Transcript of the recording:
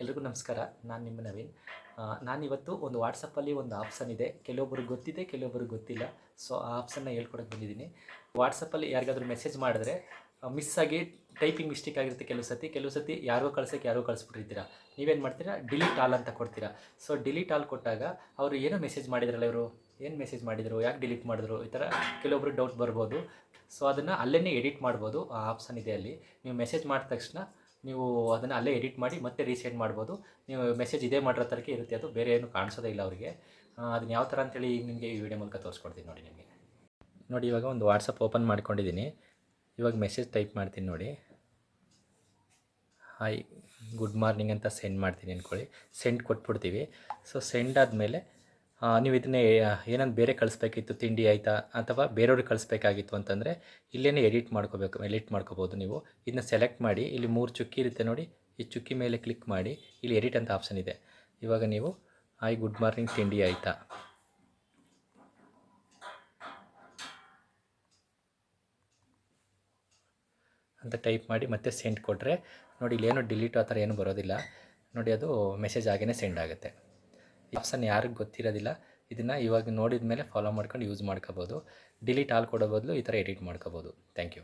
ಎಲ್ರಿಗೂ ನಮಸ್ಕಾರ. ನಾನು ನಿಮ್ಮ ನವೀನ್. ನಾನಿವತ್ತು ಒಂದು ವಾಟ್ಸಪ್ಪಲ್ಲಿ ಒಂದು ಆಪ್ಷನ್ ಇದೆ, ಕೆಲವೊಬ್ಬರಿಗೆ ಗೊತ್ತಿದೆ, ಕೆಲವೊಬ್ಬರಿಗೆ ಗೊತ್ತಿಲ್ಲ. ಸೊ ಆ ಆಪ್ಷನ್ನ ಹೇಳ್ಕೊಡಕ್ಕೆ ಬಂದಿದ್ದೀನಿ. ವಾಟ್ಸಪ್ಪಲ್ಲಿ ಯಾರಿಗಾದ್ರೂ ಮೆಸೇಜ್ ಮಾಡಿದ್ರೆ ಮಿಸ್ ಆಗಿ ಟೈಪಿಂಗ್ ಮಿಸ್ಟೇಕ್ ಆಗಿರುತ್ತೆ ಕೆಲವು ಸತಿ ಯಾರಿಗೋ ಕಳ್ಸೋಕ್ಕೆ ಯಾರಿಗೋ ಕಳಿಸ್ಬಿಟ್ಟಿರ್ತೀರ. ನೀವೇನು ಮಾಡ್ತೀರಾ, ಡಿಲೀಟ್ ಆಲ್ ಅಂತ ಕೊಡ್ತೀರಾ. ಸೊ ಡಿಲೀಟ್ ಆಲ್ ಕೊಟ್ಟಾಗ ಅವರು ಏನೋ ಮೆಸೇಜ್ ಮಾಡಿದ್ರಲ್ಲ, ಇವರು ಏನು ಮೆಸೇಜ್ ಮಾಡಿದರು, ಯಾಕೆ ಡಿಲೀಟ್ ಮಾಡಿದ್ರು, ಈ ಥರ ಕೆಲವೊಬ್ರು ಡೌಟ್ ಬರ್ಬೋದು. ಸೊ ಅದನ್ನು ಅಲ್ಲೇ ಎಡಿಟ್ ಮಾಡ್ಬೋದು. ಆ ಆಪ್ಷನ್ ಇದೆ ಅಲ್ಲಿ. ನೀವು ಮೆಸೇಜ್ ಮಾಡಿದ ತಕ್ಷಣ ನೀವು ಅದನ್ನು ಅಲ್ಲೇ ಎಡಿಟ್ ಮಾಡಿ ಮತ್ತೆ ರೀಸೆಂಡ್ ಮಾಡ್ಬೋದು. ನೀವು ಮೆಸೇಜ್ ಇದೇ ಮಾಡಿರೋ ಥರಕ್ಕೆ ಇರುತ್ತೆ, ಅದು ಬೇರೆ ಏನು ಕಾಣಿಸೋದೇ ಇಲ್ಲ ಅವರಿಗೆ. ಅದನ್ನ ಯಾವ ಥರ ಅಂತೇಳಿ ನಿಮಗೆ ಈ ವಿಡಿಯೋ ಮೂಲಕ ತೋರಿಸ್ಕೊಡ್ತೀನಿ ನೋಡಿ ನಿಮಗೆ. ನೋಡಿ, ಇವಾಗ ಒಂದು ವಾಟ್ಸಪ್ ಓಪನ್ ಮಾಡ್ಕೊಂಡಿದ್ದೀನಿ. ಇವಾಗ ಮೆಸೇಜ್ ಟೈಪ್ ಮಾಡ್ತೀನಿ ನೋಡಿ. ಹಾಯ್ ಗುಡ್ ಮಾರ್ನಿಂಗ್ ಅಂತ ಸೆಂಡ್ ಮಾಡ್ತೀನಿ ಅಂದ್ಕೊಳ್ಳಿ. ಸೆಂಡ್ ಕೊಟ್ಬಿಡ್ತೀವಿ. ಸೊ ಸೆಂಡ್ ಆದಮೇಲೆ ನೀವು ಇದನ್ನೇ ಏನಾದ್ರು ಬೇರೆ ಕಳಿಸ್ಬೇಕಿತ್ತು, ತಿಂಡಿ ಆಯಿತಾ ಅಥವಾ ಬೇರೆಯವ್ರಿಗೆ ಕಳಿಸ್ಬೇಕಾಗಿತ್ತು ಅಂತಂದರೆ ಇಲ್ಲೇ ಎಡಿಟ್ ಮಾಡ್ಕೋಬೋದು. ನೀವು ಇದನ್ನ ಸೆಲೆಕ್ಟ್ ಮಾಡಿ, ಇಲ್ಲಿ 3 ಚುಕ್ಕಿ ಇರುತ್ತೆ ನೋಡಿ, ಈ ಚುಕ್ಕಿ ಮೇಲೆ ಕ್ಲಿಕ್ ಮಾಡಿ, ಇಲ್ಲಿ ಎಡಿಟ್ ಅಂತ ಆಪ್ಷನ್ ಇದೆ. ಇವಾಗ ನೀವು ಹಾಯ್ ಗುಡ್ ಮಾರ್ನಿಂಗ್ ತಿಂಡಿ ಆಯಿತಾ ಅಂತ ಟೈಪ್ ಮಾಡಿ ಮತ್ತೆ ಸೆಂಡ್ ಕೊಟ್ಟರೆ ನೋಡಿ, ಇಲ್ಲೇನು ಡಿಲೀಟ್ ಆ ಥರ ಏನು ಬರೋದಿಲ್ಲ ನೋಡಿ. ಅದು ಮೆಸೇಜ್ ಆಗೇ ಸೆಂಡ್ ಆಗುತ್ತೆ. ಈ ಆಪ್ಷನ್ ಯಾರಿಗೆ ಗೊತ್ತಿರೋದಿಲ್ಲ, ಇದನ್ನು ಇವಾಗ ನೋಡಿದ ಮೇಲೆ ಫಾಲೋ ಮಾಡ್ಕೊಂಡು ಯೂಸ್ ಮಾಡ್ಕೋಬೋದು. ಡಿಲೀಟ್ ಆಲ್ ಕೊಡೋ ಬದಲು ಈ ಥರ ಎಡಿಟ್ ಮಾಡ್ಕೋಬೋದು. Thank you.